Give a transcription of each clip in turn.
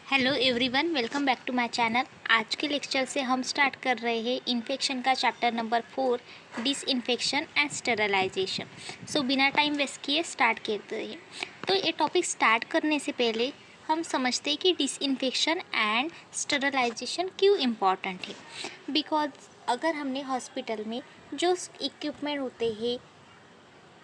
Hello everyone, welcome back to my channel. आज के lecture से हम स्टार्ट कर रहे हैं इन्फेक्शन का chapter number 4, disinfection and sterilisation. So बिना टाइम वेस्ट किए स्टार्ट करते हैं। तो ये टॉपिक स्टार्ट करने से पहले हम समझते हैं कि डिसइंफेक्शन एंड स्टेरलाइजेशन क्यों इम्पॉर्टेंट है। बिकॉज अगर हमने हॉस्पिटल में जो इक्विपमेंट होते हैं,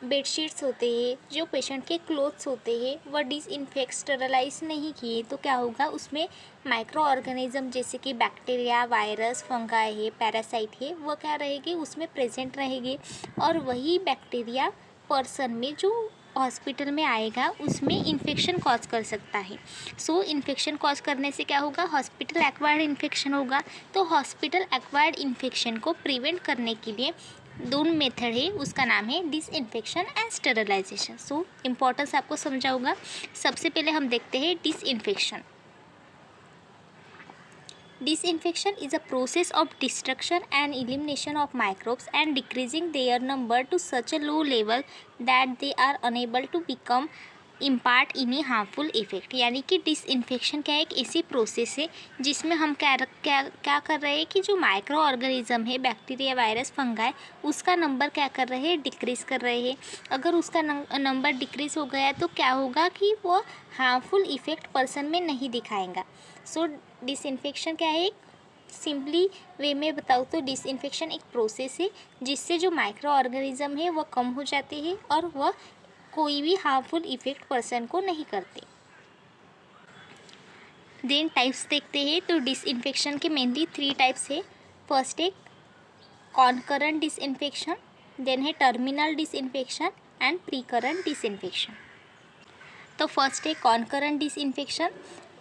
बेडशीट्स होते हैं, जो पेशेंट के क्लोथ्स होते हैं, वह डिसइंफेक्ट स्टेरलाइज नहीं किए तो क्या होगा, उसमें माइक्रो ऑर्गेनिज्म जैसे कि बैक्टीरिया, वायरस, फंगाई है, पैरासाइट है, वह क्या रहेंगे, उसमें प्रेजेंट रहेंगे। और वही बैक्टीरिया पर्सन में जो हॉस्पिटल में आएगा उसमें इन्फेक्शन कॉज कर सकता है। सो इन्फेक्शन कॉज करने से क्या होगा, हॉस्पिटल एक्वायर्ड इन्फेक्शन होगा। तो हॉस्पिटल एक्वायर्ड इन्फेक्शन को प्रिवेंट करने के लिए दोनों मेथड है, उसका नाम है disinfection and sterilisation. So importance आपको समझाऊंगा। सबसे पहले हम देखते हैं disinfection. Disinfection is a process of destruction and elimination of microbes and decreasing their number to such a low level that they are unable to become impart इनी harmful effect. यानी कि डिसइंफेक्शन क्या है, एक ऐसी प्रोसेस है जिसमें हम क्या कर रहे हैं कि जो माइक्रो ऑर्गेनिज्म है, बैक्टीरिया, वायरस, फंगाई, उसका नंबर क्या कर रहे हैं, डिक्रीज़ कर रहे हैं। अगर उसका नंबर डिक्रीज़ हो गया तो क्या होगा कि वो हार्मफुल इफ़ेक्ट पर्सन में नहीं दिखाएगा। सो डिसइंफेक्शन क्या है, सिंपली वे में बताऊँ तो डिसइंफेक्शन एक प्रोसेस है जिससे जो माइक्रो ऑर्गेनिज्म है वह कम हो जाते हैं और वह कोई भी हार्मफुल इफ़ेक्ट पर्सन को नहीं करते। देन टाइप्स देखते हैं। तो डिसइंफेक्शन के मेनली 3 टाइप्स है। फर्स्ट है कॉनकरेंट डिसइंफेक्शन, देन है टर्मिनल डिसइंफेक्शन एंड प्रीकरेंट डिसइंफेक्शन। तो फर्स्ट है कॉनकरेंट disinfection.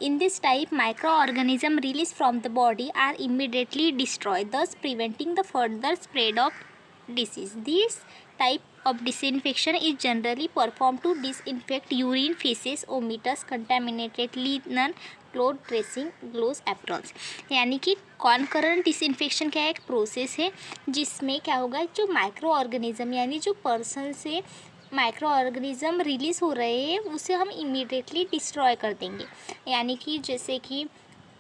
In this type, microorganisms released from the body are immediately destroyed, thus preventing the further spread of disease. This type of disinfection is generally performed to disinfect urine, feces, vomitus, contaminated linen, cloth, dressing, gloves, aprons. यानी कि कॉनकरेंट disinfection क्या है, एक process है जिसमें क्या होगा, जो माइक्रो ऑर्गेनिज्म यानी जो पर्सन से माइक्रो ऑर्गेनिज्म रिलीज़ हो रहे हैं उसे हम इमीडिएटली डिस्ट्रॉय कर देंगे। यानी कि जैसे कि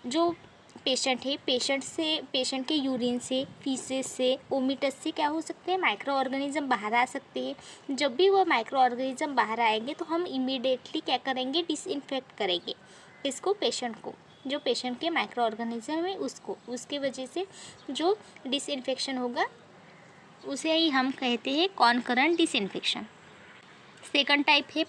जो पेशेंट है, पेशेंट के यूरिन से, फीसेस से, ओमिटस से क्या हो सकते हैं, माइक्रो ऑर्गेनिज्म बाहर आ सकते हैं। जब भी वो माइक्रो ऑर्गेनिज्म बाहर आएंगे तो हम इमीडिएटली क्या करेंगे, डिसइंफेक्ट करेंगे इसको, पेशेंट को, जो पेशेंट के माइक्रो ऑर्गेनिज्म है उसको। उसकी वजह से जो डिसइंफेक्शन होगा उसे ही हम कहते हैं कॉनकरेंट डिसइंफेक्शन। सेकंड टाइप है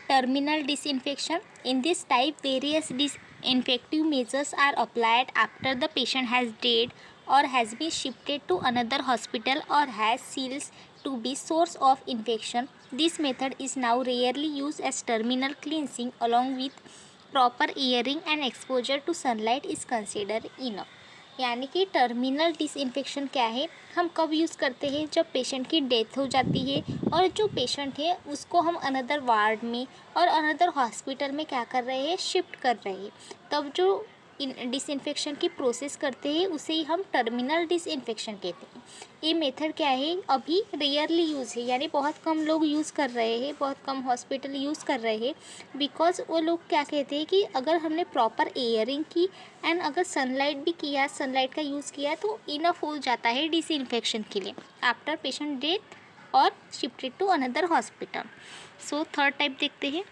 terminal disinfection. In this type various disinfective measures are applied after the patient has dead और has been shifted to another hospital और हैज़ सील्स to be source of infection. This method is now rarely used as terminal cleansing along with proper airing and exposure to sunlight is considered enough. यानी कि terminal disinfection क्या है, हम कब use करते हैं, जब पेशेंट की डेथ हो जाती है और जो पेशेंट है उसको हम अनदर वार्ड में और अनदर हॉस्पिटल में क्या कर रहे हैं, शिफ्ट कर रहे हैं, तब जो डिसइंफेक्शन की प्रोसेस करते हैं उसे ही हम टर्मिनल डिसइंफेक्शन कहते हैं। ये मेथड क्या है, अभी रेयरली यूज़ है, यानी बहुत कम लोग यूज़ कर रहे हैं, बहुत कम हॉस्पिटल यूज़ कर रहे हैं। बिकॉज वो लोग क्या कहते हैं कि अगर हमने प्रॉपर एयरिंग की एंड अगर सनलाइट भी किया, सनलाइट का यूज़ किया तो इनफ हो जाता है डिसइंफेक्शन के लिए आफ्टर पेशेंट डेथ और shifted to another hospital. So third type देखते हैं।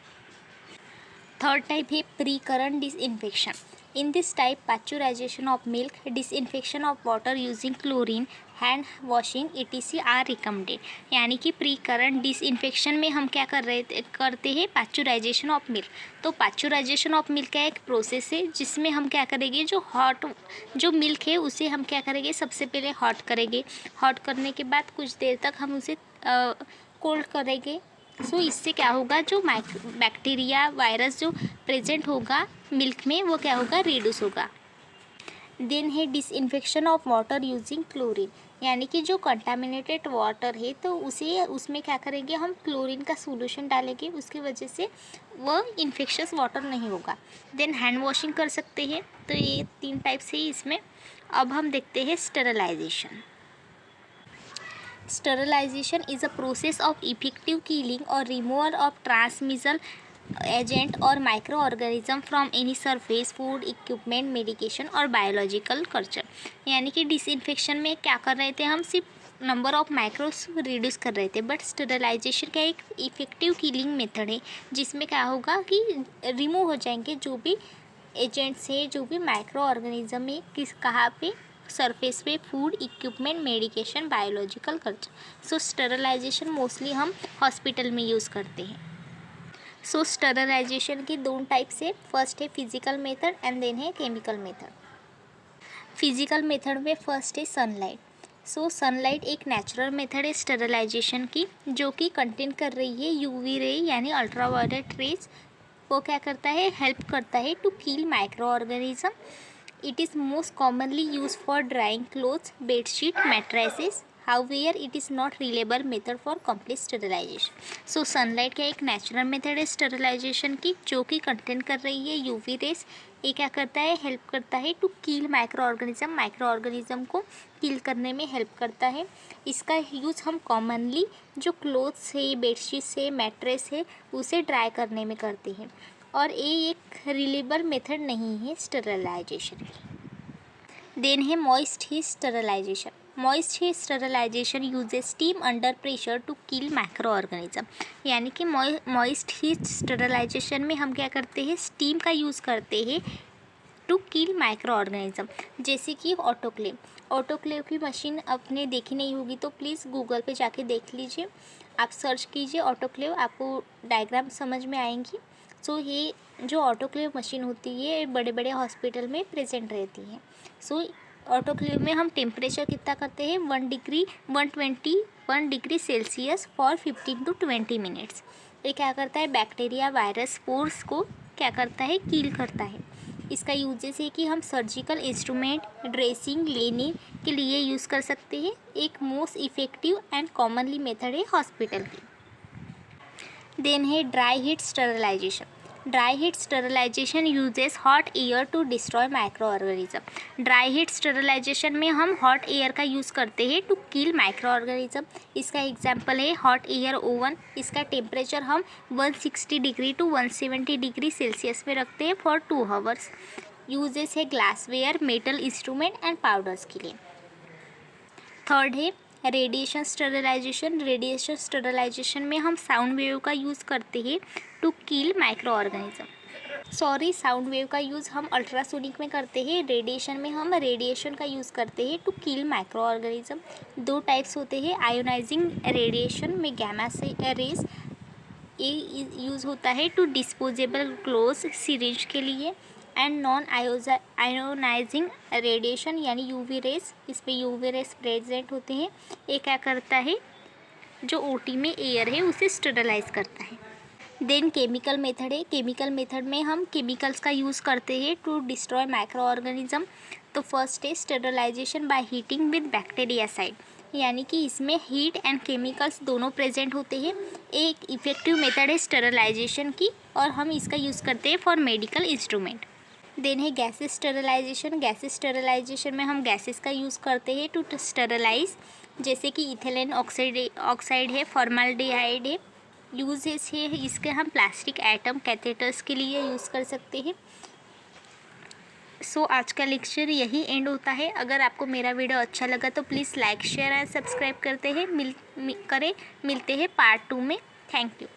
थर्ड टाइप है precurrent disinfection. In this type, pasteurization of milk, disinfection of water using chlorine, hand washing etc are recommended. यानी कि pre current disinfection में हम क्या करते हैं, पास्चुराइजेशन ऑफ मिल्क। तो पास्चुराइजेशन ऑफ मिल्क का एक प्रोसेस है जिसमें हम क्या करेंगे, जो मिल्क है उसे हम क्या करेंगे, सबसे पहले हॉट करेंगे। हॉट करने के बाद कुछ देर तक हम उसे कोल्ड करेंगे। सो इससे क्या होगा, जो बैक्टीरिया, वायरस जो प्रेजेंट होगा मिल्क में वो क्या होगा, रिड्यूस होगा। देन है disinfection of water using chlorine. यानी कि जो कंटामिनेटेड वाटर है तो उसमें क्या करेंगे, हम क्लोरीन का सोल्यूशन डालेंगे, उसकी वजह से वह इन्फेक्शस वाटर नहीं होगा। देन हैंड वॉशिंग कर सकते हैं। तो ये 3 टाइप्स है इसमें। अब हम देखते हैं sterilisation. Sterilization is a process of effective killing or removal of transmissible agent और micro organism from any surface, food, equipment, medication और बायोलॉजिकल कल्चर। यानी कि डिसइंफेक्शन में क्या कर रहे थे, हम सिर्फ नंबर ऑफ माइक्रोस रिड्यूस कर रहे थे, बट स्टेरिलाइजेशन का एक इफेक्टिव किलिंग मेथड है जिसमें क्या होगा कि रिमूव हो जाएंगे जो भी एजेंट्स है, जो भी माइक्रो ऑर्गेनिज्म है, किस कहाँ पे सरफेस पे, food, equipment, medication, biological culture. So sterilisation mostly हम हॉस्पिटल में यूज़ करते हैं। सो स्टेरिलाइजेशन की दो टाइप्स है, फर्स्ट है फिजिकल मेथड एंड देन है केमिकल मेथड। फिजिकल मेथड में फर्स्ट है सनलाइट। सो सनलाइट एक नेचुरल मेथड है स्टेरिलाइजेशन की जो कि कंटेन कर रही है यूवी रे यानी अल्ट्रावायलेट रेज। वो क्या करता है, हेल्प करता है to kill microorganism. It is most commonly use for drying clothes, bedsheet, mattresses. However it is not reliable method for complete sterilization. So sunlight का एक नेचुरल मेथड है स्टेरिलाइजेशन की जो कि कंटेन कर रही है यूवी रेस। ये क्या करता है, हेल्प करता है टू किल माइक्रो ऑर्गेनिज्म को किल करने में हेल्प करता है। इसका यूज़ हम कॉमनली जो क्लोथ्स है, बेडशीट्स है, मैट्रेस है, उसे ड्राई करने में करते हैं और ये एक रिलेबल मेथड नहीं है स्टेरिलाइजेशन की। देन है moist heat sterilization. Moist heat sterilization uses steam under pressure to kill microorganism. यानी कि मॉइस्ट हीट स्टेरिलाइजेशन में हम क्या करते हैं, स्टीम का यूज़ करते हैं टू किल माइक्रो ऑर्गेनिज्म। जैसे कि ऑटोक्लेव की मशीन आपने देखी नहीं होगी तो प्लीज़ गूगल पे जाके देख लीजिए, आप सर्च कीजिए ऑटोक्लेव, आपको डायग्राम समझ में आएंगी। सो ये जो ऑटोक्लेव मशीन होती है ये बड़े बड़े हॉस्पिटल में प्रेजेंट रहती है। सो ऑटोक्लेव में हम टेम्परेचर कितना करते हैं, 1 degree Celsius for 15 to 20 minutes. ये क्या करता है, बैक्टीरिया, वायरस, स्पोर्स को क्या करता है, किल करता है। इसका यूजेस है कि हम सर्जिकल इंस्ट्रूमेंट, ड्रेसिंग लेने के लिए यूज़ कर सकते हैं। एक most effective and commonly method है हॉस्पिटल की। देन है dry heat sterilization. Dry heat sterilization uses hot air to destroy microorganism. Dry heat sterilization में हम हॉट एयर का यूज़ करते हैं टू किल माइक्रो ऑर्गेनिज्म। इसका एग्जांपल है हॉट एयर ओवन। इसका टेम्परेचर हम 160 डिग्री टू 170 डिग्री सेल्सियस में रखते हैं फॉर 2 आवर्स। यूजेस है glassware, metal instrument and powders के लिए। थर्ड है रेडिएशन स्टेरिलाइजेशन। रेडिएशन स्टेरिलाइजेशन में हम साउंड वेव का यूज़ करते हैं to kill microorganism. Sound wave का यूज़ हम अल्ट्रासोनिक में करते हैं, रेडिएशन में हम रेडिएशन का यूज़ करते हैं टू किल माइक्रो ऑर्गेनिज्म। दो टाइप्स होते हैं, आयोनाइजिंग रेडिएशन में गैमा से रेस, ये यूज़ होता है टू डिस्पोजेबल ग्लोव्स, सिरिंज के लिए। एंड नॉन आयोनाइजिंग रेडिएशन यानी यूवी रेस, इस पर यूवी रेस प्रेजेंट होते हैं। ये क्या करता है, जो ओटी में एयर है उसे स्टेरिलाइज करता है। देन केमिकल मेथड है। केमिकल मेथड में हम केमिकल्स का यूज़ करते हैं टू डिस्ट्रॉय माइक्रो ऑर्गेनिज्म। तो फर्स्ट है स्टेरिलाइजेशन बाय हीटिंग विद बैक्टीरियासाइड। यानी कि इसमें हीट एंड केमिकल्स दोनों प्रेजेंट होते हैं। एक इफेक्टिव मेथड है स्टेरिलाइजेशन की और हम इसका यूज़ करते हैं फॉर मेडिकल इंस्ट्रूमेंट। देन है गैसेस स्टेरिलाइजेशन। गैसेस स्टेरिलाइजेशन में हम गैसेस का यूज़ करते हैं टू स्टेरिलाइज, जैसे कि इथिलीन ऑक्साइड है, फॉर्मल्डिहाइड है। यूजेस है इसके हम प्लास्टिक एटम कैथेटर्स के लिए यूज़ कर सकते हैं। सो आज का लेक्चर यही एंड होता है। अगर आपको मेरा वीडियो अच्छा लगा तो please like, share and subscribe करते हैं। मिलते हैं पार्ट 2 में। Thank you.